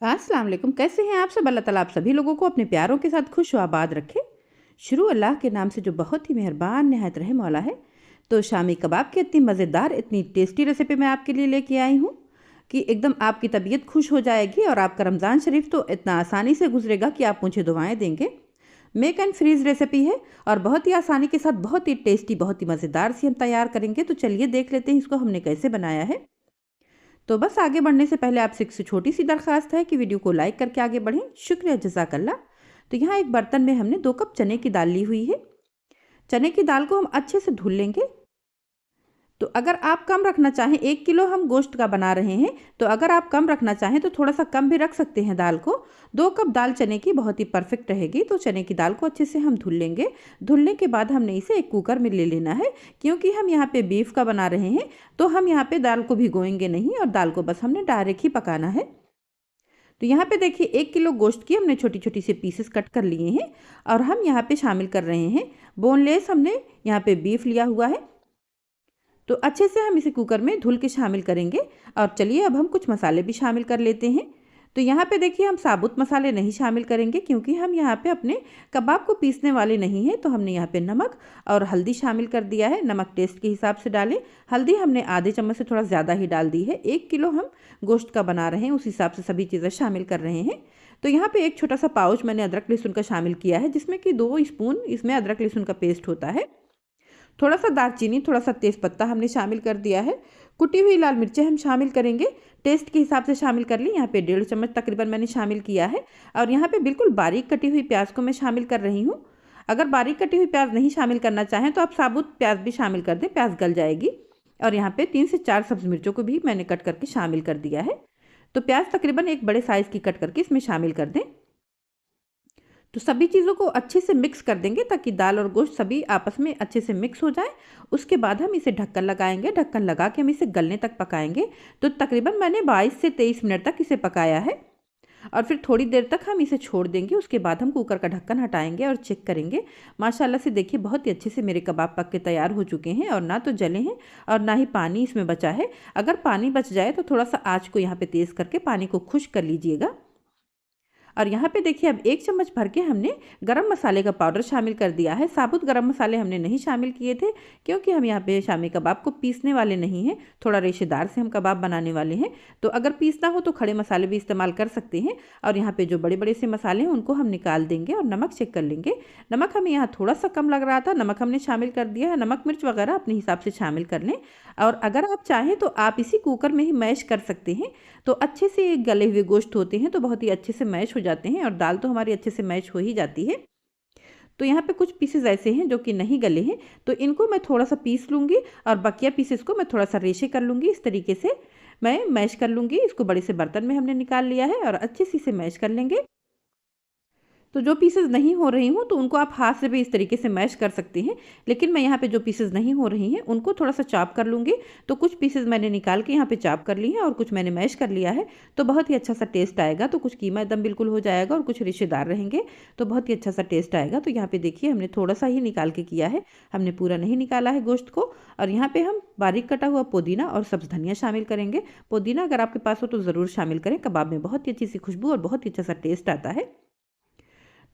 अस्सलाम वालेकुम। कैसे हैं आप सब? अल्लाह ताला आप सभी लोगों को अपने प्यारों के साथ खुश व आबाद रखे। शुरू अल्लाह के नाम से जो बहुत ही मेहरबान नहायत रहम वाला है। तो शामी कबाब की इतनी मज़ेदार इतनी टेस्टी रेसिपी मैं आपके लिए लेके आई हूँ कि एकदम आपकी तबीयत खुश हो जाएगी और आपका रमज़ान शरीफ तो इतना आसानी से गुजरेगा कि आप मुझे दुआएं देंगे। मेक एंड फ्रीज़ रेसिपी है और बहुत ही आसानी के साथ बहुत ही टेस्टी बहुत ही मज़ेदार सी हम तैयार करेंगे। तो चलिए देख लेते हैं इसको हमने कैसे बनाया है। तो बस आगे बढ़ने से पहले आपसे एक छोटी सी दरख्वास्त है कि वीडियो को लाइक करके आगे बढ़ें। शुक्रिया, जज़ाकल्लाह। तो यहाँ एक बर्तन में हमने 2 कप चने की दाल ली हुई है। चने की दाल को हम अच्छे से धुल लेंगे। तो अगर आप कम रखना चाहें, 1 किलो हम गोश्त का बना रहे हैं, तो अगर आप कम रखना चाहें तो थोड़ा सा कम भी रख सकते हैं दाल को। 2 कप दाल चने की बहुत ही परफेक्ट रहेगी। तो चने की दाल को अच्छे से हम धुल लेंगे। धुलने के बाद हमने इसे एक कुकर में ले लेना है, क्योंकि हम यहाँ पे बीफ का बना रहे हैं। तो हम यहाँ पे दाल को भिगोएंगे नहीं और दाल को बस हमने डायरेक्ट ही पकाना है। तो यहाँ पे देखिए 1 किलो गोश्त की हमने छोटी छोटी से पीसेस कट कर लिए हैं और हम यहाँ पे शामिल कर रहे हैं बोनलेस। हमने यहाँ पे बीफ लिया हुआ है। तो अच्छे से हम इसे कुकर में धुल के शामिल करेंगे। और चलिए अब हम कुछ मसाले भी शामिल कर लेते हैं। तो यहाँ पे देखिए हम साबुत मसाले नहीं शामिल करेंगे, क्योंकि हम यहाँ पे अपने कबाब को पीसने वाले नहीं हैं। तो हमने यहाँ पे नमक और हल्दी शामिल कर दिया है। नमक टेस्ट के हिसाब से डालें। हल्दी हमने आधे चम्मच से थोड़ा ज़्यादा ही डाल दी है। 1 किलो हम गोश्त का बना रहे हैं, उस हिसाब से सभी चीज़ें शामिल कर रहे हैं। तो यहाँ पे एक छोटा सा पाउच मैंने अदरक लहसुन का शामिल किया है, जिसमें कि 2 स्पून इसमें अदरक लहसुन का पेस्ट होता है। थोड़ा सा दालचीनी, थोड़ा सा तेज़पत्ता हमने शामिल कर दिया है। कुटी हुई लाल मिर्चें हम शामिल करेंगे, टेस्ट के हिसाब से शामिल कर ली। यहाँ पे 1.5 चम्मच तकरीबन मैंने शामिल किया है। और यहाँ पे बिल्कुल बारीक कटी हुई प्याज को मैं शामिल कर रही हूँ। अगर बारीक कटी हुई प्याज नहीं शामिल करना चाहें तो आप साबुत प्याज भी शामिल कर दें, प्याज गल जाएगी। और यहाँ पे 3 से 4 सब्ज़ मिर्चों को भी मैंने कट करके शामिल कर दिया है। तो प्याज तकरीबन एक बड़े साइज़ की कट करके इसमें शामिल कर दें। तो सभी चीज़ों को अच्छे से मिक्स कर देंगे, ताकि दाल और गोश्त सभी आपस में अच्छे से मिक्स हो जाए। उसके बाद हम इसे ढक्कन लगाएंगे। ढक्कन लगा के हम इसे गलने तक पकाएंगे। तो तकरीबन मैंने 22 से 23 मिनट तक इसे पकाया है। और फिर थोड़ी देर तक हम इसे छोड़ देंगे। उसके बाद हम कुकर का ढक्कन हटाएंगे और चेक करेंगे। माशाल्लाह से देखिए बहुत ही अच्छे से मेरे कबाब पक के तैयार हो चुके हैं, और ना तो जले हैं और ना ही पानी इसमें बचा है। अगर पानी बच जाए तो थोड़ा सा आँच को यहाँ पे तेज़ करके पानी को खुश्क कर लीजिएगा। और यहाँ पे देखिए अब 1 चम्मच भर के हमने गरम मसाले का पाउडर शामिल कर दिया है। साबुत गरम मसाले हमने नहीं शामिल किए थे, क्योंकि हम यहाँ पे शामी कबाब को पीसने वाले नहीं हैं। थोड़ा रेशेदार से हम कबाब बनाने वाले हैं। तो अगर पीसना हो तो खड़े मसाले भी इस्तेमाल कर सकते हैं। और यहाँ पे जो बड़े बड़े से मसाले हैं उनको हम निकाल देंगे और नमक चेक कर लेंगे। नमक हमें यहाँ थोड़ा सा कम लग रहा था, नमक हमने शामिल कर दिया है। नमक मिर्च वगैरह अपने हिसाब से शामिल कर लें। और अगर आप चाहें तो आप इसी कुकर में ही मैश कर सकते हैं। तो अच्छे से गले हुए गोश्त होते हैं तो बहुत ही अच्छे से मैश हो जाते हैं, और दाल तो हमारी अच्छे से मैश हो ही जाती है। तो यहाँ पे कुछ पीसेस ऐसे हैं जो कि नहीं गले हैं, तो इनको मैं थोड़ा सा पीस लूँगी और बकिया पीसेस को मैं थोड़ा सा रेशे कर लूँगी। इस तरीके से मैं मैश कर लूँगी। इसको बड़े से बर्तन में हमने निकाल लिया है और अच्छे से इसे मैश कर लेंगे। तो जो पीसेस नहीं हो रही हूँ तो उनको आप हाथ से भी इस तरीके से मैश कर सकते हैं। लेकिन मैं यहाँ पे जो पीसेस नहीं हो रही हैं उनको थोड़ा सा चॉप कर लूँगी। तो कुछ पीसेस मैंने निकाल के यहाँ पे चॉप कर ली हैं और कुछ मैंने मैश कर लिया है। तो बहुत ही अच्छा सा टेस्ट आएगा। तो कुछ कीमा एकदम बिल्कुल हो जाएगा और कुछ रिश्तेदार रहेंगे, तो बहुत ही अच्छा सा टेस्ट आएगा। तो यहाँ पे देखिए हमने थोड़ा सा ही निकाल के किया है, हमने पूरा नहीं निकाला है गोश्त को। और यहाँ पे हम बारीक कटा हुआ पुदीना और सब्ज़ धनिया शामिल करेंगे। पुदीना अगर आपके पास हो तो ज़रूर शामिल करें, कबाब में बहुत ही अच्छी सी खुशबू और बहुत ही अच्छा सा टेस्ट आता है।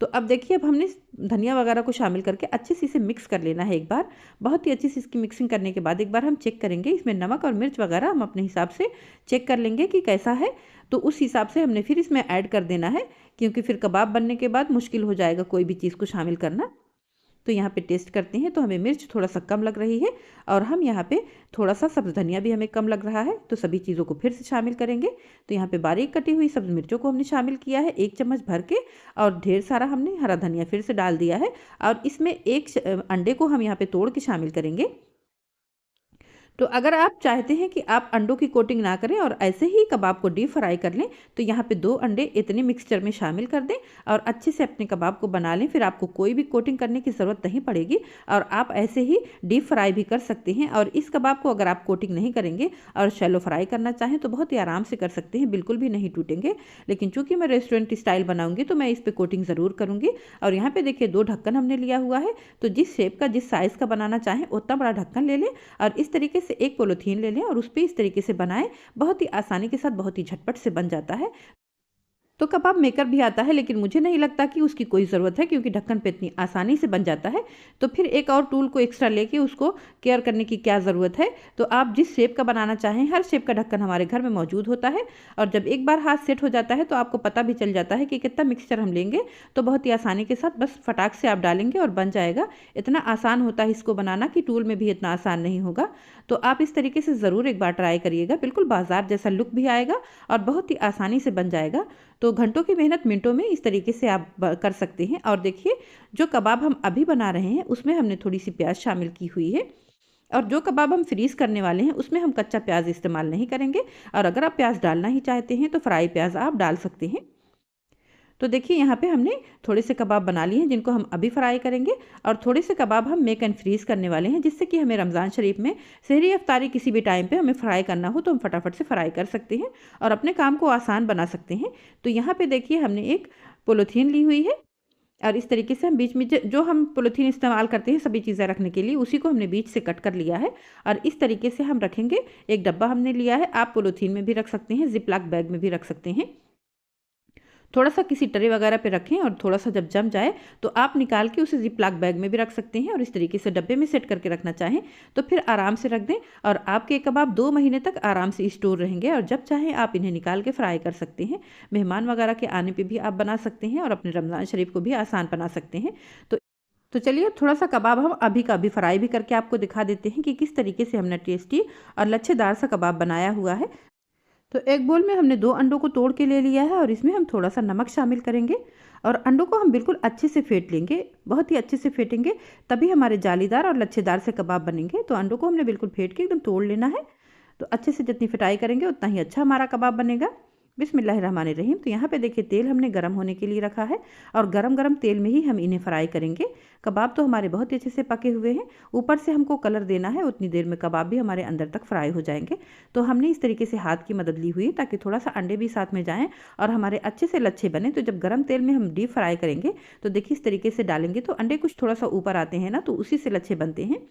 तो अब देखिए अब हमने धनिया वगैरह को शामिल करके अच्छे से इसे मिक्स कर लेना है एक बार। बहुत ही अच्छी से इसकी मिक्सिंग करने के बाद एक बार हम चेक करेंगे इसमें नमक और मिर्च वगैरह हम अपने हिसाब से चेक कर लेंगे कि कैसा है। तो उस हिसाब से हमने फिर इसमें ऐड कर देना है, क्योंकि फिर कबाब बनने के बाद मुश्किल हो जाएगा कोई भी चीज़ को शामिल करना। तो यहाँ पे टेस्ट करते हैं। तो हमें मिर्च थोड़ा सा कम लग रही है, और हम यहाँ पे थोड़ा सा सब्ज़ धनिया भी हमें कम लग रहा है। तो सभी चीज़ों को फिर से शामिल करेंगे। तो यहाँ पे बारीक कटी हुई सब्ज़ मिर्चों को हमने शामिल किया है 1 चम्मच भर के, और ढेर सारा हमने हरा धनिया फिर से डाल दिया है। और इसमें एक अंडे को हम यहाँ पे तोड़ के शामिल करेंगे। तो अगर आप चाहते हैं कि आप अंडों की कोटिंग ना करें और ऐसे ही कबाब को डीप फ्राई कर लें, तो यहाँ पे 2 अंडे इतने मिक्सचर में शामिल कर दें और अच्छे से अपने कबाब को बना लें। फिर आपको कोई भी कोटिंग करने की ज़रूरत नहीं पड़ेगी, और आप ऐसे ही डीप फ्राई भी कर सकते हैं। और इस कबाब को अगर आप कोटिंग नहीं करेंगे और शैलो फ्राई करना चाहें तो बहुत ही आराम से कर सकते हैं, बिल्कुल भी नहीं टूटेंगे। लेकिन चूंकि मैं रेस्टोरेंट स्टाइल बनाऊंगी तो मैं इस पर कोटिंग ज़रूर करूँगी। और यहाँ पे देखिए 2 ढक्कन हमने लिया हुआ है। तो जिस शेप का जिस साइज़ का बनाना चाहें उतना बड़ा ढक्कन ले लें, और इस तरीके से एक पॉलीथीन ले लें और उस पर इस तरीके से बनाएं। बहुत ही आसानी के साथ बहुत ही झटपट से बन जाता है। तो कबाब मेकर भी आता है, लेकिन मुझे नहीं लगता कि उसकी कोई ज़रूरत है, क्योंकि ढक्कन पे इतनी आसानी से बन जाता है। तो फिर एक और टूल को एक्स्ट्रा लेके उसको केयर करने की क्या ज़रूरत है। तो आप जिस शेप का बनाना चाहें, हर शेप का ढक्कन हमारे घर में मौजूद होता है। और जब एक बार हाथ सेट हो जाता है तो आपको पता भी चल जाता है कि कितना मिक्सचर हम लेंगे। तो बहुत ही आसानी के साथ बस फटाक से आप डालेंगे और बन जाएगा। इतना आसान होता है इसको बनाना कि टूल में भी इतना आसान नहीं होगा। तो आप इस तरीके से ज़रूर एक बार ट्राई करिएगा, बिल्कुल बाजार जैसा लुक भी आएगा और बहुत ही आसानी से बन जाएगा। तो घंटों की मेहनत मिनटों में इस तरीके से आप कर सकते हैं। और देखिए, जो कबाब हम अभी बना रहे हैं उसमें हमने थोड़ी सी प्याज शामिल की हुई है, और जो कबाब हम फ्रीज़ करने वाले हैं उसमें हम कच्चा प्याज इस्तेमाल नहीं करेंगे। और अगर आप प्याज डालना ही चाहते हैं तो फ्राई प्याज आप डाल सकते हैं। तो देखिए, यहाँ पे हमने थोड़े से कबाब बना लिए हैं जिनको हम अभी फ्राई करेंगे, और थोड़े से कबाब हम मेक एंड फ्रीज़ करने वाले हैं, जिससे कि हमें रमज़ान शरीफ में सहरी अफ्तारी किसी भी टाइम पे हमें फ्राई करना हो तो हम फटाफट से फ्राई कर सकते हैं और अपने काम को आसान बना सकते हैं। तो यहाँ पे देखिए, हमने एक पॉलीथीन ली हुई है, और इस तरीके से हम बीच में जो हम पॉलीथीन इस्तेमाल करते हैं सभी चीज़ें रखने के लिए, उसी को हमने बीच से कट कर लिया है और इस तरीके से हम रखेंगे। एक डब्बा हमने लिया है, आप पॉलीथीन में भी रख सकते हैं, जिप लॉक बैग में भी रख सकते हैं। थोड़ा सा किसी ट्रे वगैरह पे रखें और थोड़ा सा जब जम जाए तो आप निकाल के उसे जिप लॉक बैग में भी रख सकते हैं, और इस तरीके से डब्बे में सेट करके रखना चाहें तो फिर आराम से रख दें, और आपके कबाब 2 महीने तक आराम से स्टोर रहेंगे और जब चाहें आप इन्हें निकाल के फ्राई कर सकते हैं। मेहमान वगैरह के आने पर भी आप बना सकते हैं और अपने रमज़ान शरीफ को भी आसान बना सकते हैं। तो चलिए, थोड़ा सा कबाब हम अभी का अभी फ्राई भी करके आपको दिखा देते हैं कि किस तरीके से हमने टेस्टी और लच्छेदार सा कबाब बनाया हुआ है। तो एक बोल में हमने 2 अंडों को तोड़ के ले लिया है और इसमें हम थोड़ा सा नमक शामिल करेंगे, और अंडों को हम बिल्कुल अच्छे से फेंट लेंगे, बहुत ही अच्छे से फेंटेंगे, तभी हमारे जालीदार और लच्छेदार से कबाब बनेंगे। तो अंडों को हमने बिल्कुल फेंट के एकदम तोड़ लेना है। तो अच्छे से जितनी फिटाई करेंगे उतना ही अच्छा हमारा कबाब बनेगा। बिस्मिल्लाहिर्रहमानिर्रहीम। तो यहाँ पे देखिए, तेल हमने गरम होने के लिए रखा है और गरम गरम तेल में ही हम इन्हें फ्राई करेंगे। कबाब तो हमारे बहुत ही अच्छे से पके हुए हैं, ऊपर से हमको कलर देना है, उतनी देर में कबाब भी हमारे अंदर तक फ्राई हो जाएंगे। तो हमने इस तरीके से हाथ की मदद ली हुई है ताकि थोड़ा सा अंडे भी साथ में जाएं और हमारे अच्छे से लच्छे बने। तो जब गरम तेल में हम डीप फ्राई करेंगे तो देखिए, इस तरीके से डालेंगे तो अंडे कुछ थोड़ा सा ऊपर आते हैं ना, तो उसी से लच्छे बनते हैं।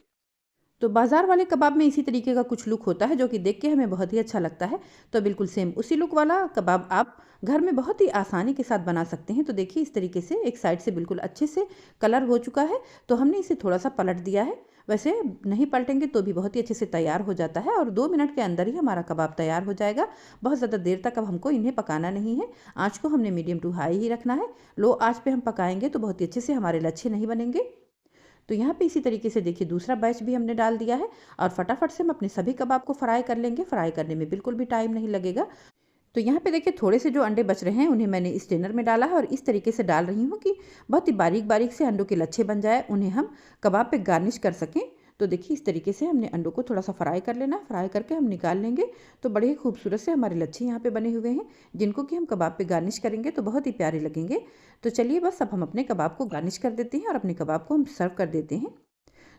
तो बाज़ार वाले कबाब में इसी तरीके का कुछ लुक होता है जो कि देख के हमें बहुत ही अच्छा लगता है। तो बिल्कुल सेम उसी लुक वाला कबाब आप घर में बहुत ही आसानी के साथ बना सकते हैं। तो देखिए, इस तरीके से एक साइड से बिल्कुल अच्छे से कलर हो चुका है, तो हमने इसे थोड़ा सा पलट दिया है। वैसे नहीं पलटेंगे तो भी बहुत ही अच्छे से तैयार हो जाता है, और 2 मिनट के अंदर ही हमारा कबाब तैयार हो जाएगा। बहुत ज़्यादा देर तक अब हमको इन्हें पकाना नहीं है। आँच को हमने मीडियम टू हाई ही रखना है। लो आँच पे हम पकाएंगे तो बहुत ही अच्छे से हमारे लच्छे नहीं बनेंगे। तो यहाँ पे इसी तरीके से देखिए, दूसरा बैच भी हमने डाल दिया है और फटाफट से हम अपने सभी कबाब को फ्राई कर लेंगे। फ्राई करने में बिल्कुल भी टाइम नहीं लगेगा। तो यहाँ पे देखिए, थोड़े से जो अंडे बच रहे हैं उन्हें मैंने स्ट्रेनर में डाला है और इस तरीके से डाल रही हूँ कि बहुत ही बारीक बारीक से अंडों के लच्छे बन जाए, उन्हें हम कबाब पे गार्निश कर सकें। तो देखिए, इस तरीके से हमने अंडों को थोड़ा सा फ्राई कर लेना, फ्राई करके हम निकाल लेंगे। तो बड़े ही खूबसूरत से हमारे लच्छे यहाँ पे बने हुए हैं, जिनको कि हम कबाब पे गार्निश करेंगे तो बहुत ही प्यारे लगेंगे। तो चलिए, बस अब हम अपने कबाब को गार्निश कर देते हैं और अपने कबाब को हम सर्व कर देते हैं।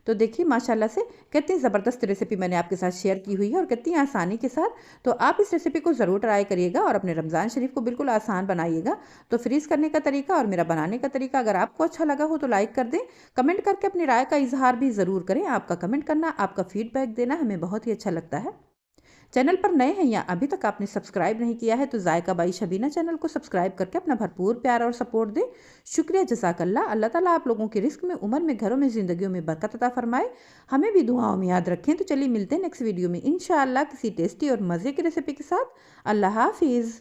तो देखिए, माशाल्लाह से कितनी ज़बरदस्त रेसिपी मैंने आपके साथ शेयर की हुई है और कितनी आसानी के साथ। तो आप इस रेसिपी को ज़रूर ट्राई करिएगा और अपने रमज़ान शरीफ को बिल्कुल आसान बनाइएगा। तो फ्रीज़ करने का तरीका और मेरा बनाने का तरीका अगर आपको अच्छा लगा हो तो लाइक कर दें, कमेंट करके अपनी राय का इजहार भी ज़रूर करें। आपका कमेंट करना, आपका फीडबैक देना हमें बहुत ही अच्छा लगता है। चैनल पर नए हैं या अभी तक आपने सब्सक्राइब नहीं किया है तो जायका बाई शबीना चैनल को सब्सक्राइब करके अपना भरपूर प्यार और सपोर्ट दें। शुक्रिया, जज़ाकल्लाह। अल्लाह ताला आप लोगों के रिस्क में, उम्र में, घरों में, ज़िंदगियों में बरकत अता फरमाए। हमें भी दुआओं में याद रखें। तो चलिए, मिलते हैं नेक्स्ट वीडियो में इंशाअल्लाह किसी टेस्टी और मज़े की रेसिपी के साथ। अल्लाह हाफिज़।